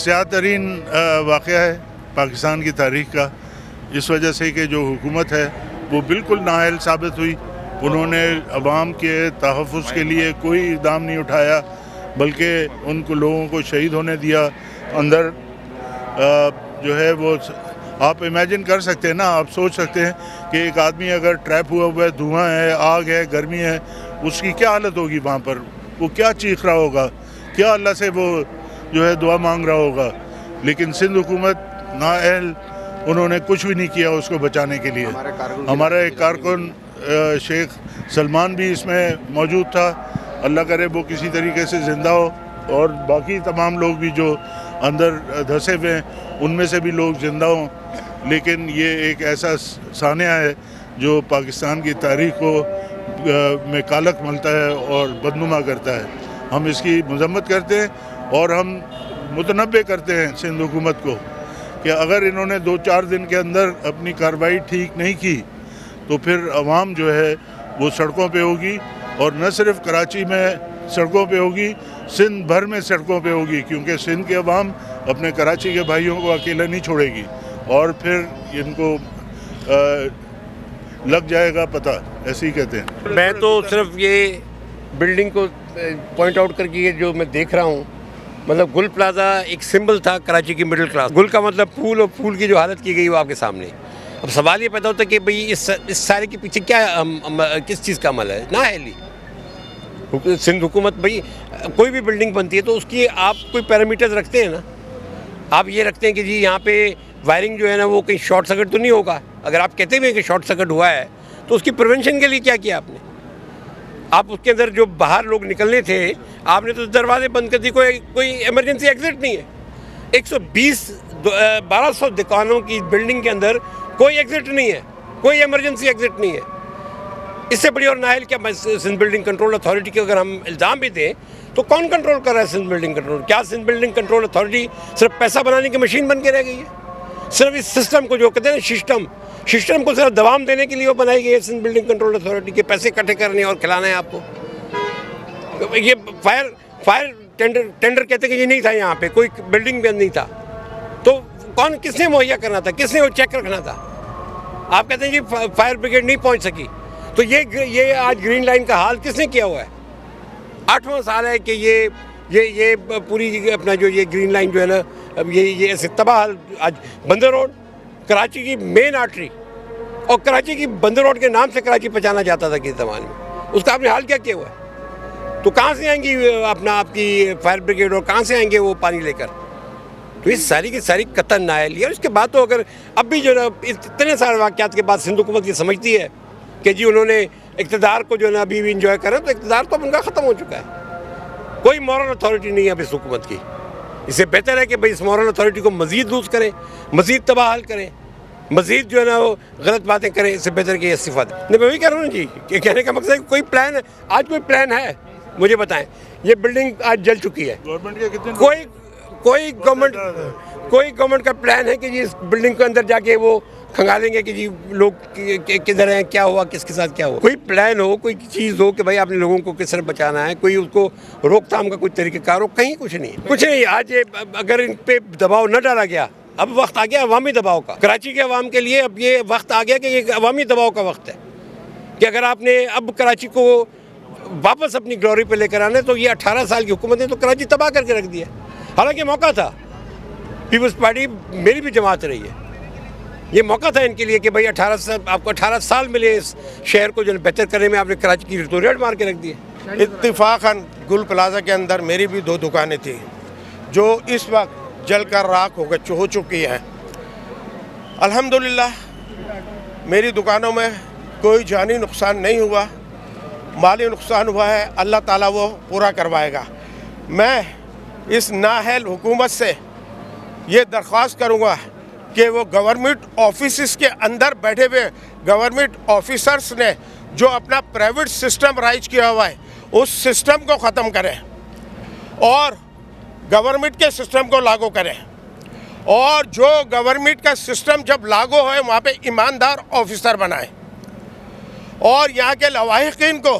स्याह तरीन वाक़या है पाकिस्तान की तारीख़ का, इस वजह से कि जो हुकूमत है वो बिल्कुल नाअहल साबित हुई। उन्होंने अवाम के तहफ़्फ़ुज़ के लिए कोई इक़दाम नहीं उठाया, बल्कि उनको लोगों को शहीद होने दिया। अंदर जो है वो आप इमेजिन कर सकते हैं ना, आप सोच सकते हैं कि एक आदमी अगर ट्रैप हुआ हुआ है, धुआं है, आग है, गर्मी है, उसकी क्या हालत होगी वहाँ पर, वो क्या चीख रहा होगा, क्या अल्लाह से वो जो है दुआ मांग रहा होगा। लेकिन सिंध हुकूमत नाअहल, उन्होंने कुछ भी नहीं किया उसको बचाने के लिए। हमारा एक कारकुन शेख सलमान भी इसमें मौजूद था, अल्लाह करे वो किसी तरीके से ज़िंदा हो, और बाकी तमाम लोग भी जो अंदर धंसे हुए हैं उनमें से भी लोग ज़िंदा हों। लेकिन ये एक ऐसा सानिया है जो पाकिस्तान की तारीख़ को में कालक मलता है और बदनुमा करता है। हम इसकी मज़म्मत करते हैं और हम मुतनब्बे करते हैं सिंध हुकूमत को कि अगर इन्होंने 2-4 दिन के अंदर अपनी कार्रवाई ठीक नहीं की तो फिर अवाम जो है वो सड़कों पे होगी, और न सिर्फ कराची में सड़कों पे होगी, सिंध भर में सड़कों पे होगी, क्योंकि सिंध के अवाम अपने कराची के भाइयों को अकेला नहीं छोड़ेगी और फिर इनको लग जाएगा पता, ऐसे ही कहते हैं। मैं तो सिर्फ ये बिल्डिंग को पॉइंट आउट करके ये जो मैं देख रहा हूँ, मतलब गुल प्लाजा एक सिंबल था कराची की मिडिल क्लास। गुल का मतलब फूल, और फूल की जो हालत की गई वो आपके सामने। अब सवाल ये पैदा होता है कि भाई इस सारे के पीछे क्या किस चीज़ का अमल है? नाअहली। सिंध हुकूमत, भाई कोई भी बिल्डिंग बनती है तो उसकी आप कोई पैरामीटर्स रखते हैं ना। आप ये रखते हैं कि जी यहाँ पे वायरिंग जो है ना वो कहीं शॉर्ट सर्किट तो नहीं होगा। अगर आप कहते भी हैं कि शॉर्ट सर्किट हुआ है तो उसकी प्रिवेंशन के लिए क्या किया आपने? आप उसके अंदर जो बाहर लोग निकलने थे आपने तो दरवाजे बंद कर दिए, कोई इमरजेंसी एग्जिट नहीं है। 120-1200 दुकानों की बिल्डिंग के अंदर कोई एग्जिट नहीं है, कोई इमरजेंसी एग्जिट नहीं है। इससे बड़ी और नाअहल क्या? सिंध बिल्डिंग कंट्रोल अथॉरिटी के अगर हम इल्ज़ाम भी दें तो कौन कंट्रोल कर रहा है सिंध बिल्डिंग कंट्रोल? क्या सिंध बिल्डिंग कंट्रोल अथॉरिटी सिर्फ पैसा बनाने की मशीन बन के रह गई है? सिर्फ इस सिस्टम को जो कहते हैं ना सिस्टम को सिर्फ दबाम देने के लिए वो बनाई गई है सिंध बिल्डिंग कंट्रोल अथॉरिटी के पैसे इकट्ठे करने और खिलाना है आपको। ये फायर टेंडर कहते कि ये नहीं था, यहाँ पे कोई बिल्डिंग भी नहीं था, तो किसने मुहैया करना था, किसने वो चेक रखना था? आप कहते हैं जी फायर ब्रिगेड नहीं पहुँच सकी, तो ये आज ग्रीन लाइन का हाल किसने किया हुआ है? 8वां साल है कि ये पूरी अपना जो ये ग्रीन लाइन जो है ना, अब ये ऐसे तबाह। आज बंदर रोड कराची की मेन आर्टरी, और कराची की बंदर रोड के नाम से कराची पहचाना जाता था किसी ज़माने में, उसका आपने हाल क्या किया हुआ है? तो कहाँ से आएंगी आपकी फायर ब्रिगेड, और कहाँ से आएंगे वो पानी लेकर? तो ये सारी की सारी कतन नाअहली है। और इसके बाद तो अगर अब भी जो है ना इतने सारे वाक़यात के बाद सिंध हुकूमत ये समझती है कि जी उन्होंने इक़्तिदार को जो है ना अभी भी इंजॉय करें, तो इक़्तिदार तो उनका ख़त्म हो चुका है। कोई मॉरल अथॉरिटी नहीं है अब इस हुकूमत की। इससे बेहतर है कि भाई इस मॉरल अथॉरिटी को मज़ीद लूज़ करें, मज़ीद तबाहल करें, मज़ीद जो है ना वो गलत बातें करें। इससे बेहतर कि इस्तीफ़ा दें। नहीं, मैं वही कह रहा हूँ ना जी, कि कहने का मकसद है कोई प्लान है, आज कोई प्लान है मुझे बताएं। ये बिल्डिंग आज जल चुकी है, गवर्नमेंट के कितने कोई गवर्नमेंट का प्लान है कि जी इस बिल्डिंग के अंदर जाके वो खंगालेंगे कि जी लोग किधर हैं, क्या हुआ, किसके साथ क्या हुआ? कोई प्लान हो, कोई चीज़ हो कि भाई आपने लोगों को किस तरह बचाना है, कोई उसको रोकथाम का कोई तरीक़ेकार हो, कहीं कुछ नहीं। आज अगर इन पे दबाव न डाला गया, अब वक्त आ गया अवामी दबाव का। कराची के अवाम के लिए अब ये वक्त आ गया कि ये अवामी दबाव का वक्त है कि अगर आपने अब कराची को वापस अपनी ग्लोरी पे लेकर आना है तो ये 18 साल की हुकूमत ने तो कराची तबाह करके रख दिया। हालांकि मौका था, पीपल्स पार्टी मेरी भी जमात रही है, ये मौका था इनके लिए कि भाई आपको 18 साल मिले इस शहर को जो बेहतर करने में। आपने कराची की तो रेड मार के रख दिए। इत्तिफाकन गुल प्लाजा के अंदर मेरी भी 2 दुकानें थी जो इस वक्त जलकर राख हो चुकी है। अल्हम्दुलिल्लाह मेरी दुकानों में कोई जानी नुकसान नहीं हुआ, माली नुकसान हुआ है, अल्लाह ताला वो पूरा करवाएगा। मैं इस नाअहल हुकूमत से ये दरख्वास्त करूँगा कि वो गवर्नमेंट ऑफिस के अंदर बैठे हुए गवर्नमेंट ऑफिसर्स ने जो अपना प्राइवेट सिस्टम राइज किया हुआ है उस सिस्टम को ख़त्म करें और गवर्नमेंट के सिस्टम को लागू करें। और जो गवर्नमेंट का सिस्टम जब लागू हो वहाँ पे ईमानदार ऑफिसर बनाएं और यहाँ के लवाहिकीन को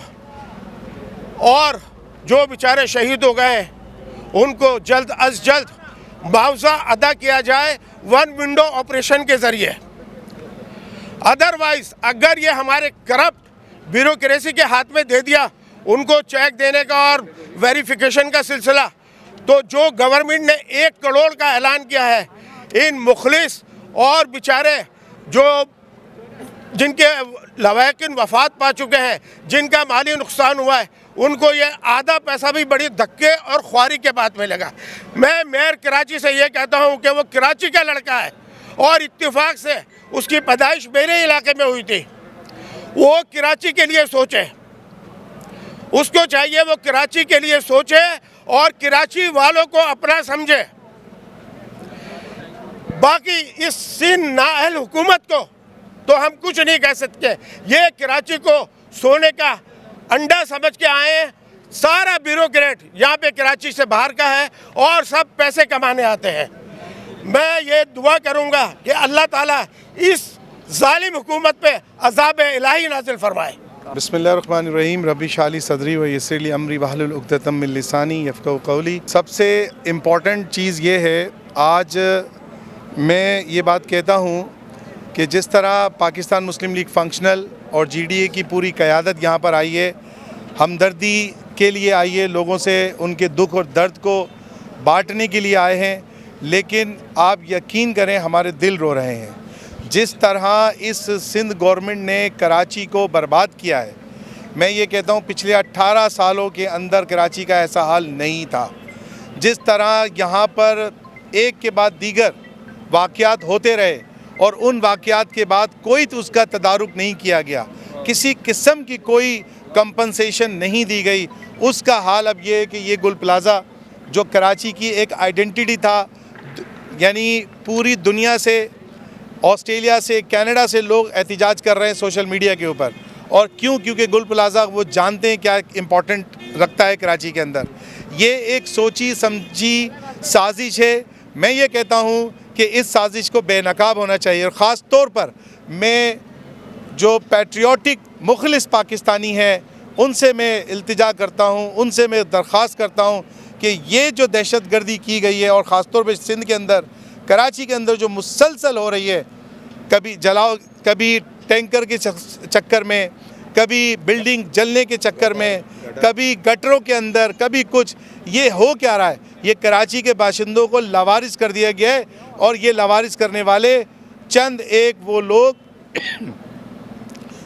और जो बेचारे शहीद हो गए उनको जल्द अज जल्द मुआवजा अदा किया जाए वन विंडो ऑपरेशन के ज़रिए। अदरवाइज अगर ये हमारे करप्ट ब्यूरोक्रेसी के हाथ में दे दिया, उनको चेक देने का और वेरिफिकेशन का सिलसिला, तो जो गवर्नमेंट ने 1 करोड़ का ऐलान किया है, इन मुखलिस और बेचारे जो जिनके लवाकिन वफात पा चुके हैं, जिनका माली नुकसान हुआ है, उनको ये आधा पैसा भी बड़ी धक्के और ख्वारी के बाद मिलेगा। मैं मेयर कराची से ये कहता हूँ कि वो कराची का लड़का है और इत्तेफाक से उसकी पैदाइश मेरे इलाके में हुई थी। वो कराची के लिए सोचे, उसको चाहिए वो कराची के लिए सोचे और कराची वालों को अपना समझे। बाकी इस सिंध नाअहल हुकूमत को तो हम कुछ नहीं कह सकते। ये कराची को सोने का अंडा समझ के आए हैं। सारा ब्यूरोक्रेट यहाँ पे कराची से बाहर का है और सब पैसे कमाने आते हैं। मैं ये दुआ करूँगा कि अल्लाह ताला इस जालिम हुकूमत पे अज़ाब इलाही नाज़िल फरमाए। बिस्मिल्लाहिर्रहमानिर्रहीम रब्बी शाली सदरी व यस्सिरली अमरी वहलुल उक़दतम मिन लिसानी यफ़क़हू क़ौली। सबसे इम्पॉर्टेंट चीज़ ये है, आज मैं ये बात कहता हूँ कि जिस तरह पाकिस्तान मुस्लिम लीग फंक्शनल और GDA की पूरी क़यादत यहाँ पर आई है, हमदर्दी के लिए आई है, लोगों से उनके दुख और दर्द को बांटने के लिए आए हैं, लेकिन आप यकीन करें हमारे दिल रो रहे हैं। जिस तरह इस सिंध गवर्नमेंट ने कराची को बर्बाद किया है, मैं ये कहता हूँ पिछले 18 सालों के अंदर कराची का ऐसा हाल नहीं था। जिस तरह यहाँ पर एक के बाद दीगर वाक़यात होते रहे और उन वाक़यात के बाद कोई तो उसका तदारुक नहीं किया गया, किसी किस्म की कोई कंपनसेशन नहीं दी गई, उसका हाल अब ये है कि ये गुल प्लाज़ा जो कराची की एक आइडेंटिटी था, यानी पूरी दुनिया से, ऑस्ट्रेलिया से, कनाडा से लोग एहतिजाज कर रहे हैं सोशल मीडिया के ऊपर। और क्यों? क्योंकि गुल प्लाज़ा वो जानते हैं क्या इम्पोर्टेंट रखता है कराची के अंदर। ये एक सोची समझी साजिश है। मैं ये कहता हूँ कि इस साजिश को बेनकाब होना चाहिए और ख़ास तौर पर मैं जो पैट्रियोटिक मुखलिस पाकिस्तानी हैं उनसे मैं इल्तिजा करता हूँ, उनसे मैं दरख्वास्त करता हूँ कि ये जो दहशत गर्दी की गई है और ख़ास तौर पर सिंध के अंदर, कराची के अंदर जो मुसलसल हो रही है, कभी जलाओ, कभी टैंकर के चक्कर में, कभी बिल्डिंग जलने के चक्कर में, कभी गटरों के अंदर, कभी कुछ, ये हो क्या रहा है? ये कराची के बाशिंदों को लावारिस कर दिया गया है और ये लावारिस करने वाले चंद एक वो लोग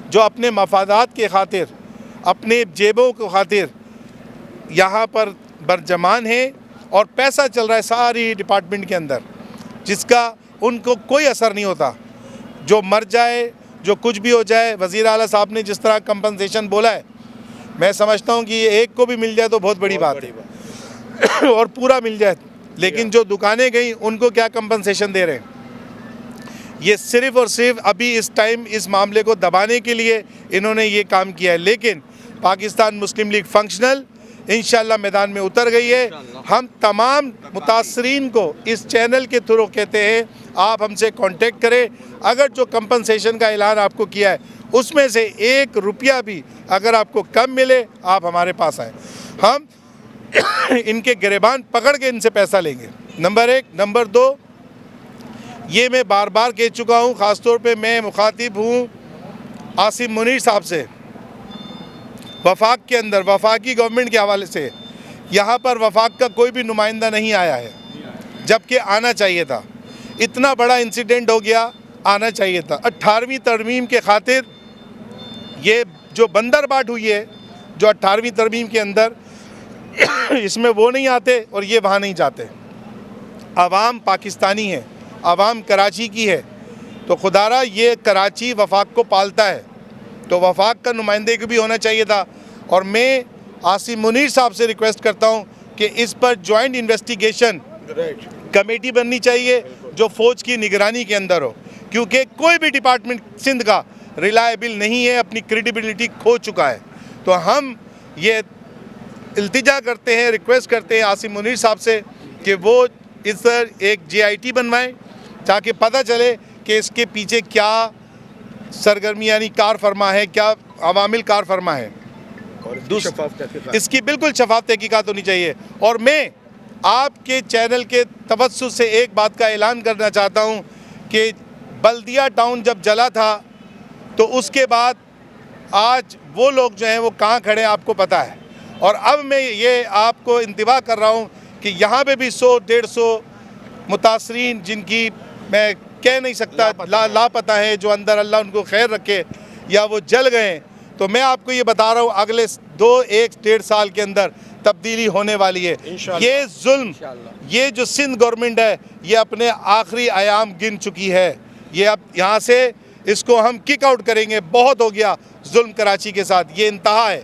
जो अपने मफादात के खातिर, अपने जेबों के खातिर यहाँ पर बरजमान हैं और पैसा चल रहा है सारी डिपार्टमेंट के अंदर, जिसका उनको कोई असर नहीं होता। जो मर जाए, जो कुछ भी हो जाए, वज़ीर आला साहब ने जिस तरह कंपनसेशन बोला है, मैं समझता हूँ कि ये एक को भी मिल जाए तो बहुत बड़ी बात है और पूरा मिल जाए। लेकिन जो दुकानें गई उनको क्या कंपनसेशन दे रहे हैं? ये सिर्फ़ और सिर्फ अभी इस टाइम इस मामले को दबाने के लिए इन्होंने ये काम किया है। लेकिन पाकिस्तान मुस्लिम लीग फंक्शनल इंशाअल्लाह मैदान में उतर गई है। हम तमाम मुतासरीन को इस चैनल के थ्रू कहते हैं, आप हमसे कांटेक्ट करें। अगर जो कंपनसेशन का ऐलान आपको किया है उसमें से 1 रुपया भी अगर आपको कम मिले, आप हमारे पास आएँ, हम इनके गिरबान पकड़ के इनसे पैसा लेंगे। नंबर 1। नंबर 2, ये मैं बार बार कह चुका हूँ, ख़ास तौर पे मैं मुखातिब हूँ आसिम मुनीर साहब से, वफाक के अंदर, वफाकी गवर्नमेंट के हवाले से, यहाँ पर वफाक का कोई भी नुमाइंदा नहीं आया है, जबकि आना चाहिए था। इतना बड़ा इंसिडेंट हो गया, आना चाहिए था। 18वीं तरमीम के खातिर ये जो बंदरबाट हुई है, जो 18वीं तरमीम के अंदर इसमें वो नहीं आते और ये वहाँ नहीं जाते। आवाम पाकिस्तानी है, आवाम कराची की है, तो खुदारा ये कराची वफाक को पालता है, तो वफाक का नुमाइंदे को भी होना चाहिए था। और मैं आसिम मुनीर साहब से रिक्वेस्ट करता हूँ कि इस पर जॉइंट इन्वेस्टिगेशन कमेटी बननी चाहिए जो फ़ौज की निगरानी के अंदर हो, क्योंकि कोई भी डिपार्टमेंट सिंध का रिलायबल नहीं है, अपनी क्रेडिबिलिटी खो चुका है। तो हम ये इल्तिजा करते हैं, रिक्वेस्ट करते हैं आसिम मुनीर साहब से कि वो इस पर एक JIT बनवाएं ताकि पता चले कि इसके पीछे क्या सरगर्मी यानी कार फरमा है, क्या अवामिल कार फरमा है। इसकी बिल्कुल शफाफ तहकीकात होनी चाहिए। और मैं आपके चैनल के तवज्जुह से एक बात का ऐलान करना चाहता हूँ कि बल्दिया टाउन जब जला था तो उसके बाद आज वो लोग जो हैं वो कहाँ खड़े हैं आपको पता है। और अब मैं ये आपको इंतबाह कर रहा हूँ कि यहाँ पे भी 100-150 मुतासरीन जिनकी मैं कह नहीं सकता लापता है, जो अंदर अल्लाह उनको खैर रखे, या वो जल गए, तो मैं आपको ये बता रहा हूँ अगले 2-1-1.5 साल के अंदर तब्दीली होने वाली है। ये जुल्म, ये जो सिंध गवर्नमेंट है ये अपने आखिरी आयाम गिन चुकी है। ये अब यहाँ से इसको हम किक आउट करेंगे। बहुत हो गया जुल्म कराची के साथ, ये इंतहा है।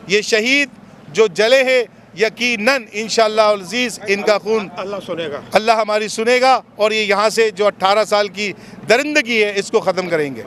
ये शहीद जो जले हैं यकीनन इंशाअल्लाह अज़ीज़ इनका खून अल्लाह सुनेगा, अल्लाह हमारी सुनेगा, और ये यहाँ से जो 18 साल की दरिंदगी है इसको ख़त्म करेंगे।